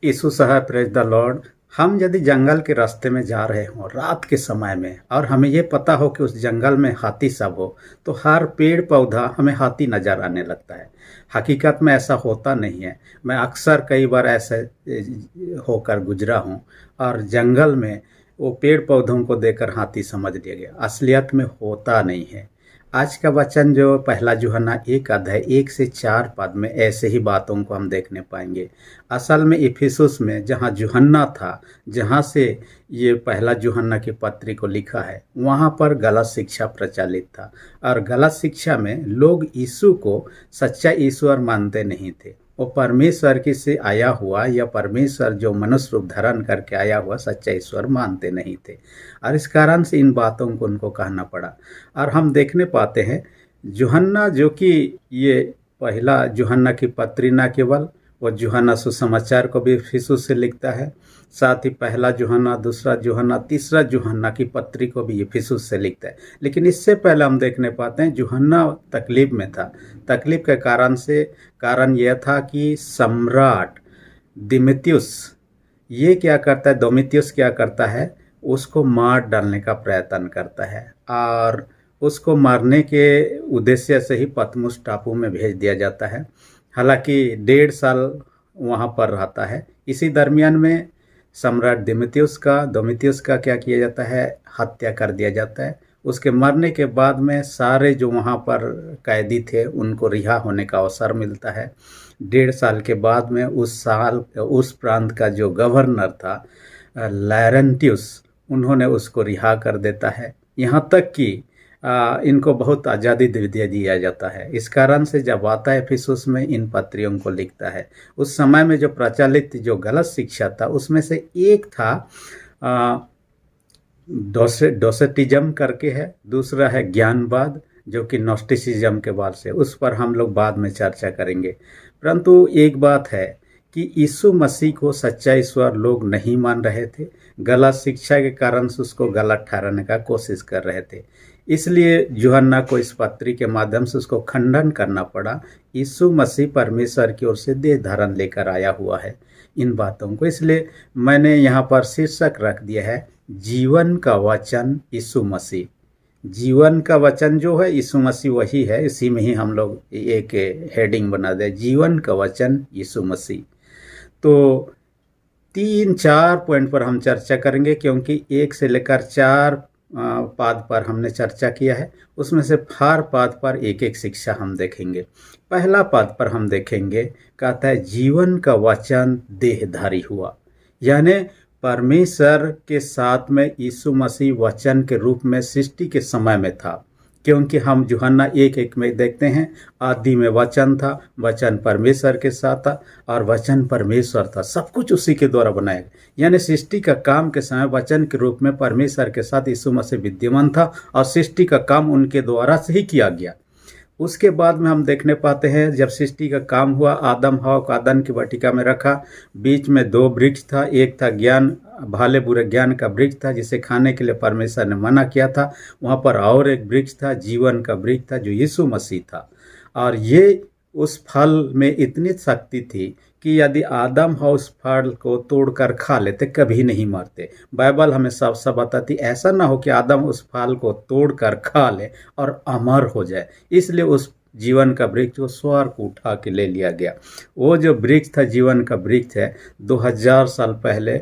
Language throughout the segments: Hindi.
यीशु साहब प्रेज द लॉर्ड। हम यदि जंगल के रास्ते में जा रहे हों रात के समय में और हमें ये पता हो कि उस जंगल में हाथी सब हो, तो हर पेड़ पौधा हमें हाथी नजर आने लगता है। हकीकत में ऐसा होता नहीं है। मैं अक्सर कई बार ऐसे होकर गुजरा हूँ और जंगल में वो पेड़ पौधों को देखकर हाथी समझ लिया गया, असलियत में होता नहीं है। आज का वचन जो पहला यूहन्ना 1 अध्याय 1 से 4 पद में ऐसे ही बातों को हम देखने पाएंगे। असल में इफिसुस में जहाँ यूहन्ना था, जहाँ से ये पहला यूहन्ना की पत्री को लिखा है, वहाँ पर गलत शिक्षा प्रचलित था और गलत शिक्षा में लोग यीशु को सच्चा ईश्वर मानते नहीं थे। वो परमेश्वर की से आया हुआ या परमेश्वर जो मनुष्य रूप धारण करके आया हुआ सच्चा ईश्वर मानते नहीं थे और इस कारण से इन बातों को उनको कहना पड़ा। और हम देखने पाते हैं यूहन्ना जो कि ये पहला यूहन्ना की पत्री न केवल वो यूहन्ना सुसमाचार को भी इफिसुस से लिखता है, साथ ही पहला यूहन्ना, दूसरा यूहन्ना, तीसरा यूहन्ना की पत्री को भी इफिसुस से लिखता है। लेकिन इससे पहले हम देखने पाते हैं यूहन्ना तकलीफ में था। तकलीफ के कारण यह था कि सम्राट दिमेत्रियुस ये क्या करता है, डोमितियुस क्या करता है, उसको मार डालने का प्रयत्न करता है और उसको मारने के उद्देश्य से ही पतमुस टापू में भेज दिया जाता है। हालांकि 1.5 साल वहाँ पर रहता है। इसी दरमियान में सम्राट डोमितियुस का क्या किया जाता है, हत्या कर दिया जाता है। उसके मरने के बाद में सारे जो वहाँ पर कैदी थे उनको रिहा होने का अवसर मिलता है। 1.5 साल के बाद में उस प्रांत का जो गवर्नर था लैरेंटियस, उन्होंने उसको रिहा कर देता है। यहाँ तक कि इनको बहुत आज़ादी दे दिया जाता है। इस कारण से जब आता है इफिसुस में इन पत्रियों को लिखता है। उस समय में जो प्रचलित जो गलत शिक्षा था उसमें से एक था डोसेटिज्म करके है, दूसरा है ज्ञानवाद जो कि नोस्टिसिज्म के बाद से, उस पर हम लोग बाद में चर्चा करेंगे। परंतु एक बात है कि यीशु मसीह को सच्चा ईश्वर लोग नहीं मान रहे थे। गलत शिक्षा के कारण से उसको गलत ठहराने का कोशिश कर रहे थे। इसलिए यूहन्ना को इस पत्री के माध्यम से उसको खंडन करना पड़ा। यीशु मसीह परमेश्वर की ओर से देह धारण लेकर आया हुआ है इन बातों को। इसलिए मैंने यहाँ पर शीर्षक रख दिया है जीवन का वचन यीशु मसीह। जीवन का वचन जो है यीशु मसीह वही है। इसी में ही हम लोग एक हेडिंग बना दे, जीवन का वचन यीशु मसीह। तो 3-4 पॉइंट पर हम चर्चा करेंगे, क्योंकि 1 से लेकर 4 पाद पर हमने चर्चा किया है। उसमें से हर पाद पर एक एक शिक्षा हम देखेंगे। पहला पाद पर हम देखेंगे, कहता है जीवन का वचन देहधारी हुआ, यानी परमेश्वर के साथ में यीशु मसीह वचन के रूप में सृष्टि के समय में था। क्योंकि हम यूहन्ना 1:1 में देखते हैं, आदि में वचन था, वचन परमेश्वर के साथ था और वचन परमेश्वर था, सब कुछ उसी के द्वारा बनाया गया। यानी सृष्टि का काम के समय वचन के रूप में परमेश्वर के साथ यीशु मसीह विद्यमान था और सृष्टि का काम उनके द्वारा से ही किया गया। उसके बाद में हम देखने पाते हैं, जब सृष्टि का काम हुआ, आदम हवा को आदन की वाटिका में रखा। बीच में 2 वृक्ष था, एक था ज्ञान भले बुरे ज्ञान का वृक्ष था जिसे खाने के लिए परमेश्वर ने मना किया था। वहाँ पर और एक वृक्ष था, जीवन का वृक्ष था, जो यीशु मसीह था। और ये उस फल में इतनी शक्ति थी कि यदि आदम हवा उस फल को तोड़कर खा लेते कभी नहीं मरते। बाइबल हमें सब बताती, ऐसा ना हो कि आदम उस फल को तोड़कर खा ले और अमर हो जाए। इसलिए उस जीवन का वृक्ष को स्वर्ग को उठा के ले लिया गया। वो जो वृक्ष था, जीवन का वृक्ष है, 2000 साल पहले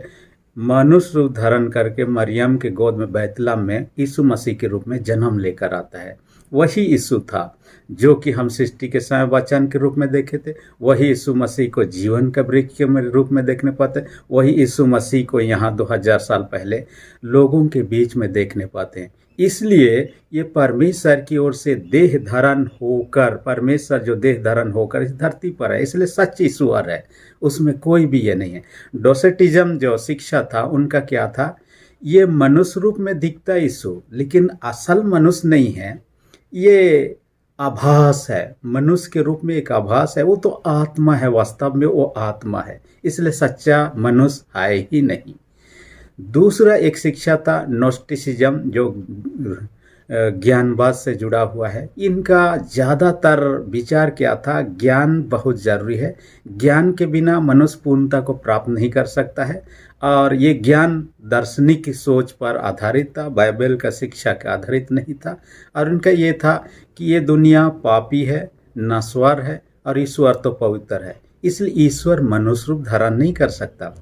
मनुष्य रूप धारण करके मरियम के गोद में बैतलहम में यीशु मसीह के रूप में जन्म लेकर आता है। वही यीशु था जो कि हम सृष्टि के समय वचन के रूप में देखे थे। वही यीशु मसीह को जीवन का वृक्ष के रूप में देखने पाते। वही यीशु मसीह को यहाँ 2000 साल पहले लोगों के बीच में देखने पाते हैं। इसलिए ये परमेश्वर की ओर से देह धारण होकर, परमेश्वर जो देह धारण होकर इस धरती पर है, इसलिए सच्ची ईश्वर है, उसमें कोई भी ये नहीं है। डोसेटिज्म जो शिक्षा था उनका क्या था, ये मनुष्य रूप में दिखता है यीशु, लेकिन असल मनुष्य नहीं है, ये आभास है, मनुष्य के रूप में एक आभास है। वो तो आत्मा है, वास्तव में वो आत्मा है, इसलिए सच्चा मनुष्य है ही नहीं। दूसरा एक शिक्षा था नोस्टिसिज्म, जो ज्ञानवाद से जुड़ा हुआ है। इनका ज़्यादातर विचार क्या था, ज्ञान बहुत ज़रूरी है, ज्ञान के बिना मनुष्य पूर्णता को प्राप्त नहीं कर सकता है। और ये ज्ञान दार्शनिक सोच पर आधारित था, बाइबल का शिक्षा के आधारित नहीं था। और उनका ये था कि ये दुनिया पापी है, नश्वर है और ईश्वर तो पवित्र है, इसलिए ईश्वर मनुष्य रूप धारण नहीं कर सकता,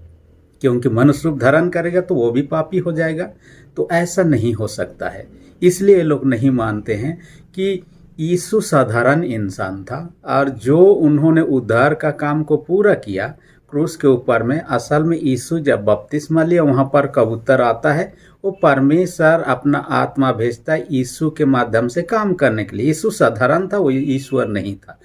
क्योंकि मनुष्य रूप धारण करेगा तो वो भी पापी हो जाएगा। तो ऐसा नहीं हो सकता है। इसलिए लोग नहीं मानते हैं कि यीशु साधारण इंसान था और जो उन्होंने उद्धार का काम को पूरा किया क्रूस के ऊपर में। असल में यीशु जब बपतिस्मा लिया, वहाँ पर कबूतर आता है, वो परमेश्वर अपना आत्मा भेजता है यीशु के माध्यम से काम करने के लिए। यीशु साधारण था, वो ईश्वर नहीं था।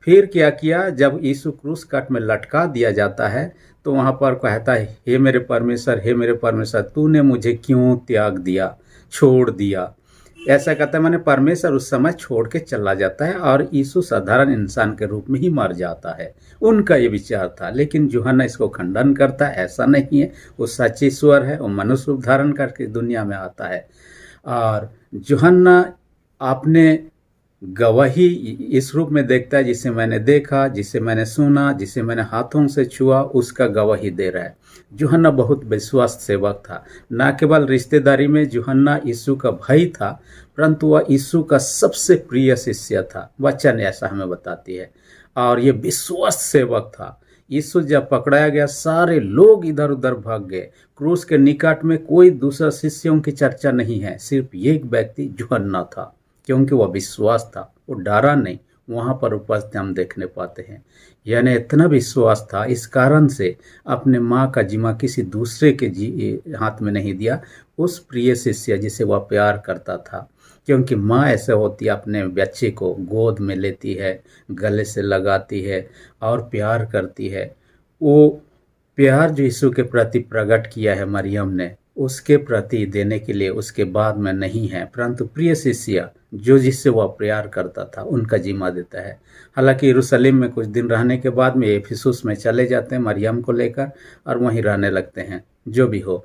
फिर क्या किया, जब यीशु क्रूस काट में लटका दिया जाता है तो वहाँ पर कहता है, हे मेरे परमेश्वर, हे मेरे परमेश्वर, तूने मुझे क्यों त्याग दिया, छोड़ दिया। ऐसा कहता है, मैंने परमेश्वर उस समय छोड़ के चला जाता है और यीशु साधारण इंसान के रूप में ही मर जाता है। उनका ये विचार था। लेकिन यूहन्ना इसको खंडन करता है, ऐसा नहीं है, वो सच्ची ईश्वर है, वो मनुष्य रूप धारण करके दुनिया में आता है। और यूहन्ना अपने गवाही इस रूप में देखता है, जिसे मैंने देखा, जिसे मैंने सुना, जिसे मैंने हाथों से छुआ, उसका गवाही दे रहा है। यूहन्ना बहुत विश्वास सेवक था। न केवल रिश्तेदारी में यूहन्ना यीशु का भाई था, परंतु वह यीशु का सबसे प्रिय शिष्य था। वचन ऐसा हमें बताती है। और ये विश्वास सेवक था। यीशु जब पकड़ाया गया, सारे लोग इधर उधर भाग गए। क्रूस के निकट में कोई दूसरा शिष्यों की चर्चा नहीं है, सिर्फ एक व्यक्ति यूहन्ना था, क्योंकि वह विश्वास था, वो डरा नहीं। वहाँ पर उपस्थित हम देखने पाते हैं, यानी इतना विश्वास था, इस कारण से अपने माँ का जिम्मा किसी दूसरे के हाथ में नहीं दिया, उस प्रिय शिष्य जिसे वह प्यार करता था। क्योंकि माँ ऐसे होती है, अपने बच्चे को गोद में लेती है, गले से लगाती है और प्यार करती है। वो प्यार जो यीशु के प्रति प्रकट किया है मरियम ने, उसके प्रति देने के लिए उसके बाद में नहीं है, परंतु प्रिय शिष्य जो जिससे वह प्यार करता था उनका जिम्मा देता है। हालांकि यरूशलेम में कुछ दिन रहने के बाद में इफिसुस में चले जाते हैं मरियम को लेकर और वहीं रहने लगते हैं। जो भी हो,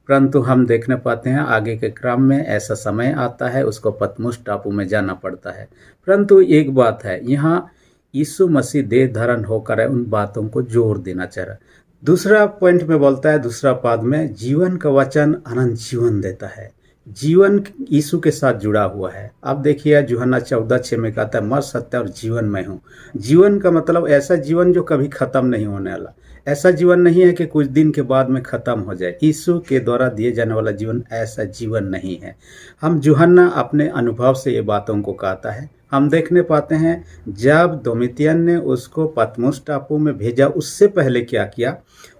परंतु हम देखने पाते हैं आगे के क्रम में ऐसा समय आता है, उसको पतमुस टापू में जाना पड़ता है। परंतु एक बात है, यहाँ यीशु मसीह देह धारण होकर उन बातों को जोर देना चाह रहा है। दूसरा पॉइंट में बोलता है, दूसरा पाद में, जीवन का वचन अनंत जीवन देता है। जीवन यीशु के साथ जुड़ा हुआ है। अब देखिए यूहन्ना 14:6 में कहता है, मर सत्य और जीवन मैं हूँ। जीवन का मतलब ऐसा जीवन जो कभी खत्म नहीं होने वाला। ऐसा जीवन नहीं है कि कुछ दिन के बाद में खत्म हो जाए। यीशु के द्वारा दिए जाने वाला जीवन ऐसा जीवन नहीं है। हम यूहन्ना अपने अनुभव से ये बातों को कहता है। हम देखने पाते हैं जब डोमिटियन ने उसको पतमुस टापू में भेजा, उससे पहले क्या किया,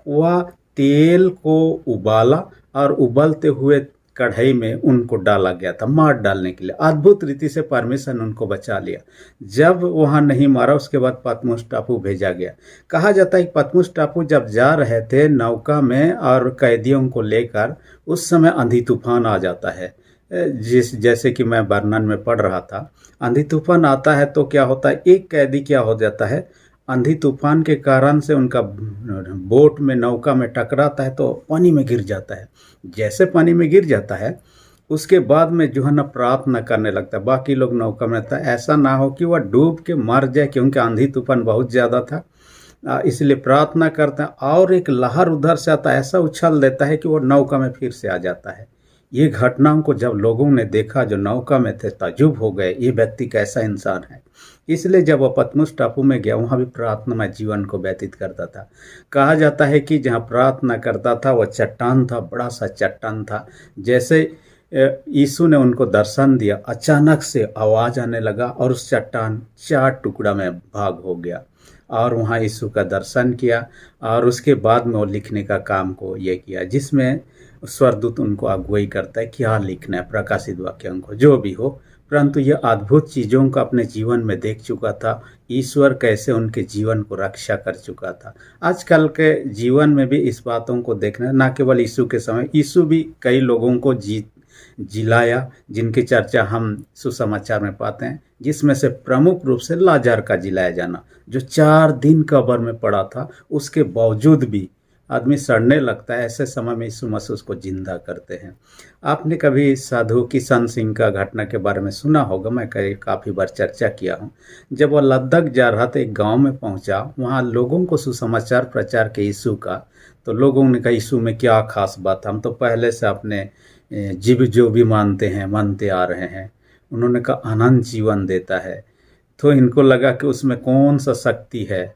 वह तेल को उबाला और उबलते हुए कढ़ाई में उनको डाला गया था मार डालने के लिए। अद्भुत रीति से परमेश्वर ने उनको बचा लिया। जब वहां नहीं मारा, उसके बाद पतमुस टापू भेजा गया। कहा जाता है कि पतमुस टापू जब जा रहे थे नौका में और कैदियों को लेकर, उस समय आंधी तूफान आ जाता है। जैसे कि मैं वर्णन में पढ़ रहा था, आंधी तूफान आता है तो क्या होता है, एक कैदी क्या हो जाता है, आंधी तूफान के कारण से उनका बोट में नौका में टकराता है तो पानी में गिर जाता है। जैसे पानी में गिर जाता है, उसके बाद में यूहन्ना प्रार्थना करने लगता है। बाकी लोग नौका में रहता है, ऐसा ना हो कि वह डूब के मर जाए, क्योंकि आंधी तूफान बहुत ज़्यादा था। इसलिए प्रार्थना करता है और एक लहर उधर से आता है, ऐसा उछल देता है कि वो नौका में फिर से आ जाता है। ये घटनाओं को जब लोगों ने देखा जो नौका में थे, ताज्जुब हो गए, ये व्यक्ति कैसा इंसान है। इसलिए जब वह पतमुस टापू में गया, वहाँ भी प्रार्थनामय जीवन को व्यतीत करता था। कहा जाता है कि जहाँ प्रार्थना करता था वह चट्टान था, बड़ा सा चट्टान था। जैसे यीशु ने उनको दर्शन दिया, अचानक से आवाज़ आने लगा और उस चट्टान 4 टुकड़ा में भाग हो गया और वहाँ यीशु का दर्शन किया। और उसके बाद में वो लिखने का काम को ये किया, जिसमें स्वर्गदूत उनको अगुवाई करता है क्या लिखना है, प्रकाशित वाक्यों को, जो भी हो। परंतु यह अद्भुत चीज़ों को अपने जीवन में देख चुका था। ईश्वर कैसे उनके जीवन को रक्षा कर चुका था। आजकल के जीवन में भी इस बातों को देखना, ना केवल यीशु के समय, यीशु भी कई लोगों को जिलाया, जिनकी चर्चा हम सुसमाचार में पाते हैं, जिसमें से प्रमुख रूप से लाजर का जिलाया जाना, जो 4 दिन कब्र में पड़ा था, उसके बावजूद भी आदमी सड़ने लगता है, ऐसे समय में यीशु मसीह उसको जिंदा करते हैं। आपने कभी साधु किशन सिंह का घटना के बारे में सुना होगा, मैं काफ़ी बार चर्चा किया हूँ। जब वह लद्दाख जा रहा था, एक गांव में पहुंचा, वहाँ लोगों को सुसमाचार प्रचार के यीशु का, तो लोगों ने कहा यीशु में क्या खास बात, हम तो पहले से अपने जीव जो भी मानते आ रहे हैं। उन्होंने कहा अनंत जीवन देता है। तो इनको लगा कि उसमें कौन सा शक्ति है,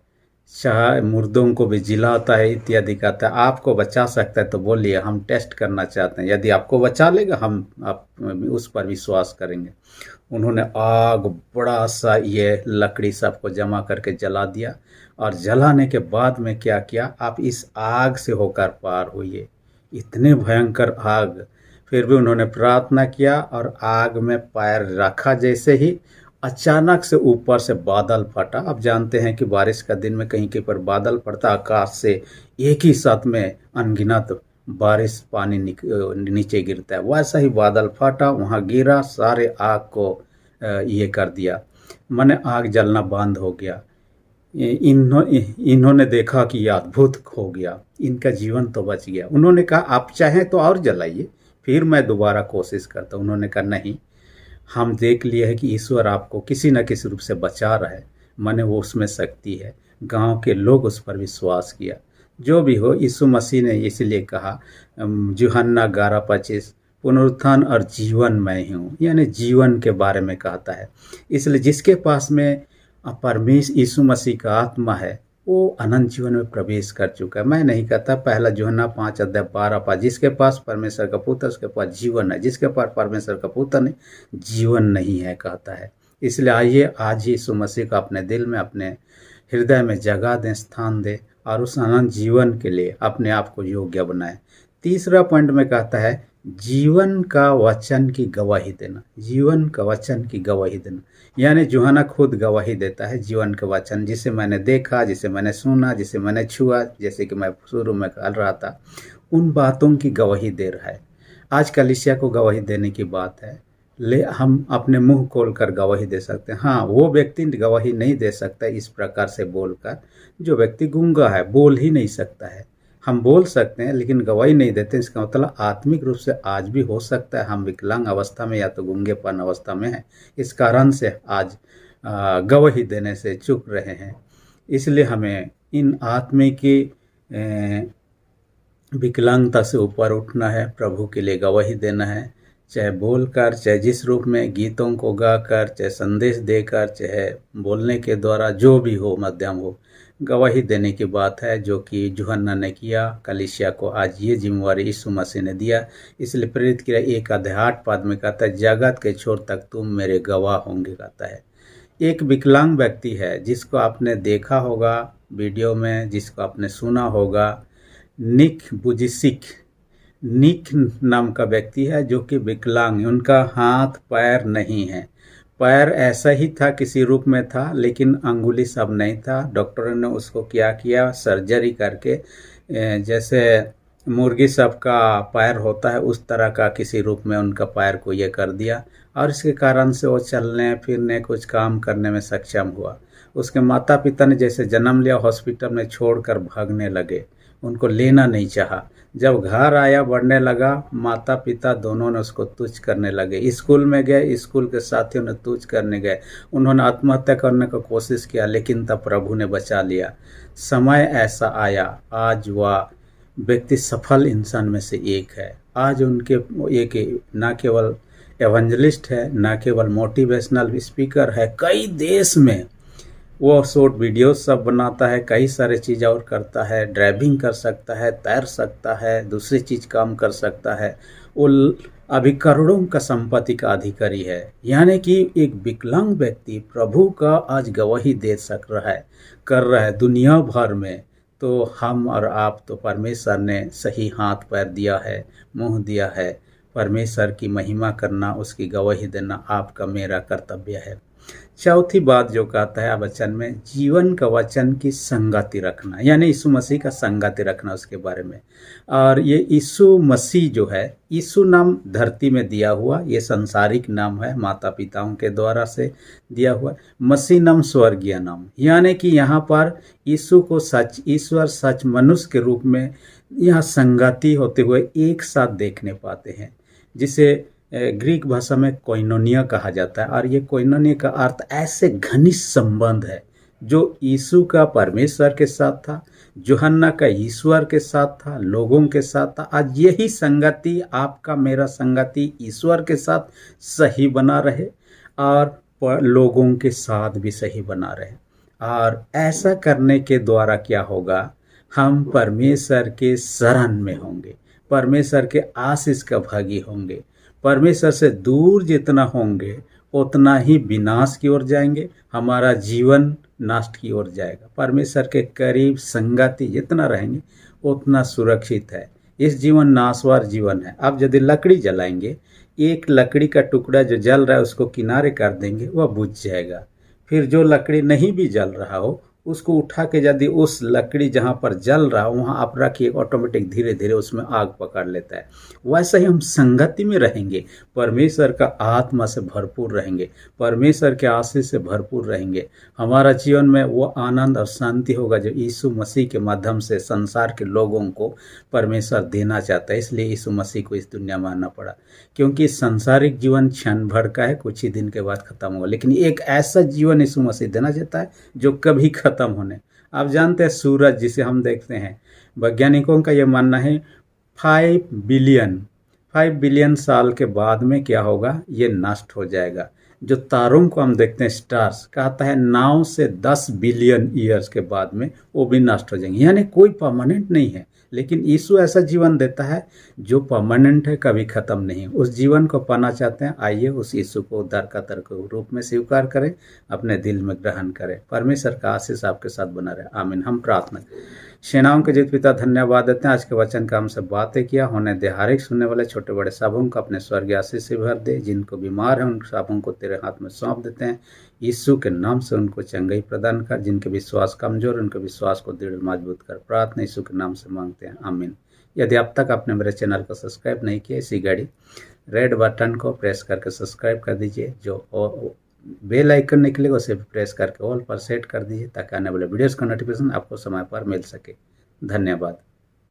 चाहे मुर्दों को भी जिलाता है इत्यादि कहता है, आपको बचा सकता है तो बोलिए, हम टेस्ट करना चाहते हैं, यदि आपको बचा लेगा हम आप उस पर विश्वास करेंगे। उन्होंने आग बड़ा सा ये लकड़ी सबको जमा करके जला दिया, और जलाने के बाद में क्या किया, आप इस आग से होकर पार होइए। इतने भयंकर आग, फिर भी उन्होंने प्रार्थना किया और आग में पैर रखा, जैसे ही अचानक से ऊपर से बादल फटा। आप जानते हैं कि बारिश का दिन में कहीं कहीं पर बादल पड़ता, आकाश से एक ही साथ में अनगिनत बारिश पानी नीचे गिरता है, वैसा ही बादल फटा, वहाँ गिरा, सारे आग को ये कर दिया, माने आग जलना बंद हो गया। इन्होंने देखा कि यह अद्भुत हो गया, इनका जीवन तो बच गया। उन्होंने कहा आप चाहें तो और जलाइए, फिर मैं दोबारा कोशिश करता हूँ। उन्होंने कहा नहीं, हम देख लिए है कि ईश्वर आपको किसी न किसी रूप से बचा रहा है, माने वो उसमें शक्ति है। गांव के लोग उस पर विश्वास किया। जो भी हो, यीशु मसीह ने इसलिए कहा, यूहन्ना 11:25, पुनरुत्थान और जीवन मैं हूँ, यानी जीवन के बारे में कहता है। इसलिए जिसके पास में परमेश्वर यीशु मसीह का आत्मा है, वो अनंत जीवन में प्रवेश कर चुका है। मैं नहीं कहता, पहला यूहन्ना 5:12, जिसके पास परमेश्वर का पुत्र उसके पास जीवन है, जिसके पास परमेश्वर का पुत्र नहीं जीवन नहीं है कहता है। इसलिए आइए आज ही यीशु मसीह को अपने दिल में, अपने हृदय में जगह दें, स्थान दें, और उस अनंत जीवन के लिए अपने आप को योग्य बनाएं। तीसरा पॉइंट में कहता है जीवन का वचन की गवाही देना। जीवन का वचन की गवाही देना, यानी यूहन्ना खुद गवाही देता है जीवन के वचन, जिसे मैंने देखा, जिसे मैंने सुना, जिसे मैंने छुआ, जैसे कि मैं शुरू में कह रहा था, उन बातों की गवाही दे रहा है। आज कलीसिया को गवाही देने की बात है, हम अपने मुंह खोलकर गवाही दे सकते हैं। हाँ, वो व्यक्ति गवाही नहीं दे सकता इस प्रकार से बोलकर, जो व्यक्ति गूंगा है, बोल ही नहीं सकता है। हम बोल सकते हैं लेकिन गवाही नहीं देते, इसका मतलब आत्मिक रूप से आज भी हो सकता है हम विकलांग अवस्था में या तो गूंगेपन अवस्था में हैं, इस कारण से आज गवाही देने से चूक रहे हैं। इसलिए हमें इन आत्मिक विकलांगता से ऊपर उठना है, प्रभु के लिए गवाही देना है, चाहे बोलकर, चाहे जिस रूप में गीतों को गाकर, चाहे संदेश देकर, चाहे बोलने के द्वारा, जो भी हो, मध्यम हो, गवाही देने की बात है, जो कि यूहन्ना ने किया। कलीसिया को आज ये जिम्मेवारी यीशु मसीह ने दिया। इसलिए प्रेरित किया 1:8 में कहता है, जगत के छोर तक तुम मेरे गवाह होंगे कहता है। एक विकलांग व्यक्ति है जिसको आपने देखा होगा वीडियो में, जिसको आपने सुना होगा, निक बुजिसिक, निक नाम का व्यक्ति है जो कि विकलांग है। उनका हाथ पैर नहीं है, पैर ऐसा ही था, किसी रूप में था, लेकिन अंगुली सब नहीं था। डॉक्टरों ने उसको क्या किया, सर्जरी करके, जैसे मुर्गी सब का पैर होता है उस तरह का किसी रूप में उनका पैर को ये कर दिया, और इसके कारण से वो चलने फिरने कुछ काम करने में सक्षम हुआ। उसके माता पिता ने जैसे जन्म लिया, हॉस्पिटल में छोड़कर भागने लगे, उनको लेना नहीं चाहा। जब घर आया, बढ़ने लगा, माता पिता दोनों ने उसको तुच्छ करने लगे। स्कूल में गए, स्कूल के साथियों ने तुच्छ करने गए, उन्होंने आत्महत्या करने का कोशिश किया, लेकिन तब प्रभु ने बचा लिया। समय ऐसा आया, आज वह व्यक्ति सफल इंसान में से एक है। आज उनके एक न केवल एवेंजलिस्ट है, न केवल मोटिवेशनल स्पीकर है, कई देश में वो शॉर्ट वीडियो सब बनाता है, कई सारे चीज़ और करता है, ड्राइविंग कर सकता है, तैर सकता है, दूसरी चीज़ काम कर सकता है। वो अभी करोड़ों का संपत्ति का अधिकारी है। यानी कि एक विकलांग व्यक्ति प्रभु का आज गवाही दे सक रहा है, कर रहा है दुनिया भर में। तो हम और आप तो परमेश्वर ने सही हाथ पैर दिया है, मुंह दिया है, परमेश्वर की महिमा करना, उसकी गवाही देना आपका मेरा कर्तव्य है। चौथी बात जो कहता है वचन में, जीवन का वचन की संगति रखना, यानी यीशु मसीह का संगति रखना उसके बारे में। और ये यीशु मसीह जो है, यीशु नाम धरती में दिया हुआ, ये सांसारिक नाम है, माता पिताओं के द्वारा से दिया हुआ। मसीह नाम स्वर्गीय नाम, यानी कि यहाँ पर यीशु को सच ईश्वर सच मनुष्य के रूप में यहाँ संगति होते हुए एक साथ देखने पाते हैं, जिसे ग्रीक भाषा में कोइनोनिया कहा जाता है। और ये कोइनोनिया का अर्थ ऐसे घनिष्ठ संबंध है जो यीशु का परमेश्वर के साथ था, यूहन्ना का ईश्वर के साथ था, लोगों के साथ था। आज यही संगति, आपका मेरा संगति ईश्वर के साथ सही बना रहे और लोगों के साथ भी सही बना रहे। और ऐसा करने के द्वारा क्या होगा, हम परमेश्वर के शरण में होंगे, परमेश्वर के आशीष का भागी होंगे। परमेश्वर से दूर जितना होंगे उतना ही विनाश की ओर जाएंगे, हमारा जीवन नष्ट की ओर जाएगा। परमेश्वर के करीब संगति जितना रहेंगे उतना सुरक्षित है। इस जीवन नाशवार जीवन है। अब यदि लकड़ी जलाएंगे, एक लकड़ी का टुकड़ा जो जल रहा है उसको किनारे कर देंगे, वह बुझ जाएगा। फिर जो लकड़ी नहीं भी जल रहा हो उसको उठा के यदि उस लकड़ी जहाँ पर जल रहा हो वहाँ आप रखिए, ऑटोमेटिक धीरे धीरे उसमें आग पकड़ लेता है। वैसे ही हम संगति में रहेंगे, परमेश्वर का आत्मा से भरपूर रहेंगे, परमेश्वर के आशीष से भरपूर रहेंगे। हमारा जीवन में वो आनंद और शांति होगा जो यीशु मसीह के माध्यम से संसार के लोगों को परमेश्वर देना चाहता है। इसलिए यीशु मसीह को इस दुनिया में आना पड़ा, क्योंकि सांसारिक जीवन क्षण भर का है, कुछ ही दिन के बाद खत्म होगा। लेकिन एक ऐसा जीवन यीशु मसीह देना चाहता है जो कभी खत्म होने। आप जानते हैं सूरज जिसे हम देखते हैं, वैज्ञानिकों का यह मानना है 5 बिलियन साल के बाद में क्या होगा, ये नष्ट हो जाएगा। जो तारों को हम देखते हैं स्टार्स, कहता है 9 से 10 बिलियन ईयर्स के बाद में वो भी नष्ट हो जाएंगे। यानी कोई परमानेंट नहीं है। लेकिन यीशु ऐसा जीवन देता है जो परमानेंट है, कभी खत्म नहीं। उस जीवन को पाना चाहते हैं, आइए उस यीशु को उद्धारकर्ता के रूप में स्वीकार करें, अपने दिल में ग्रहण करें। परमेश्वर का आशीष आपके साथ बना रहे, आमीन। हम प्रार्थना, सेनाओं के जीत पिता धन्यवाद देते हैं, आज के वचन का हमसे बातें किया, होने दे हर एक सुनने वाले छोटे बड़े सबों को अपने स्वर्गीय आशीष से भर दे। जिनको बीमार है उन सबों को तेरे हाथ में सौंप देते हैं, यीशु के नाम से उनको चंगाई प्रदान कर। जिनके विश्वास कमजोर, उनके विश्वास को दृढ़ मजबूत कर। प्रार्थना यीशु के नाम से मांगते हैं, आमीन। यदि अब तक आपने मेरे चैनल को सब्सक्राइब नहीं किया, इसी घड़ी रेड बटन को प्रेस करके सब्सक्राइब कर दीजिए। जो बेल आइकन निकलेगा उसे भी प्रेस करके ऑल पर सेट कर दीजिए, ताकि आने वाले वीडियोस का नोटिफिकेशन आपको समय पर मिल सके। धन्यवाद।